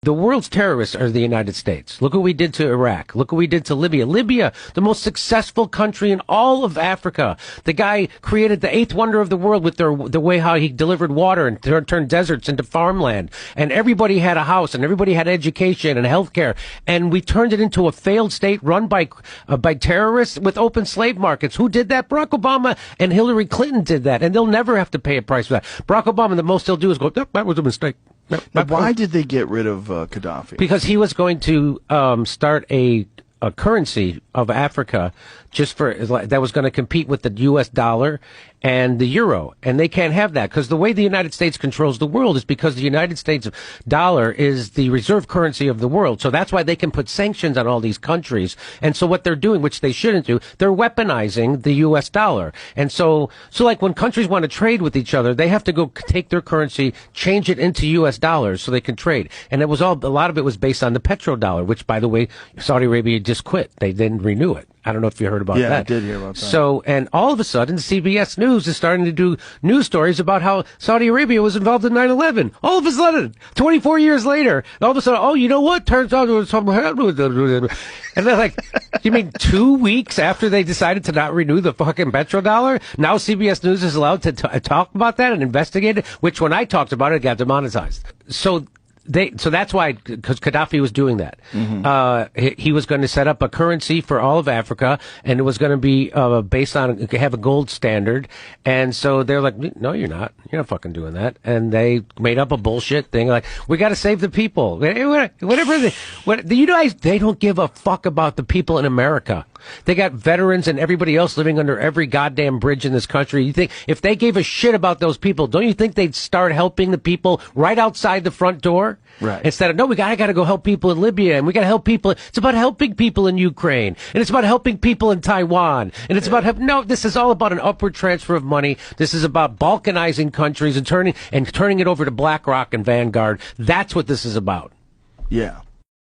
The world's terrorists are the United States. Look what we did to Iraq. Look what we did to Libya. Libya, the most successful country in all of Africa. The guy created the eighth wonder of the world with the way how he delivered water and turned deserts into farmland. And everybody had a house and everybody had education and health care. And we turned it into a failed state run by terrorists with open slave markets. Who did that? Barack Obama and Hillary Clinton did that. And they'll never have to pay a price for that. Barack Obama, the most he'll do is go, "Yep, that was a mistake." But why did they get rid of Gaddafi? Because he was going to start a currency of Africa that was going to compete with the U.S. dollar and the euro. And they can't have that because the way the United States controls the world is because the United States dollar is the reserve currency of the world. So that's why they can put sanctions on all these countries. And so what they're doing, which they shouldn't do, they're weaponizing the U.S. dollar. And so like when countries want to trade with each other, they have to go take their currency, change it into U.S. dollars so they can trade. And a lot of it was based on the petrodollar, which, by the way, Saudi Arabia just quit. They didn't renew it. I don't know if you heard about that. Yeah, I did hear about that. So, and all of a sudden, CBS News is starting to do news stories about how Saudi Arabia was involved in 9/11. All of a sudden, 24 years later, all of a sudden, oh, you know what? Turns out there was something happened with it. And they're like, you mean 2 weeks after they decided to not renew the fucking petrodollar? Now CBS News is allowed to talk about that and investigate it, which when I talked about it, it got demonetized. So that's why, because Gaddafi was doing that. Mm-hmm. He was going to set up a currency for all of Africa, and it was going to be based on have a gold standard. And so they're like, no, you're not. You're not fucking doing that. And they made up a bullshit thing like, we got to save the people. Whatever. You guys, they don't give a fuck about the people in America. They got veterans and everybody else living under every goddamn bridge in this country. You think if they gave a shit about those people, don't you think they'd start helping the people right outside the front door? Right. Instead of, no, I got to go help people in Libya, and we got to help people. It's about helping people in Ukraine, and it's about helping people in Taiwan, and it's about no. This is all about an upward transfer of money. This is about balkanizing countries and turning it over to BlackRock and Vanguard. That's what this is about. Yeah.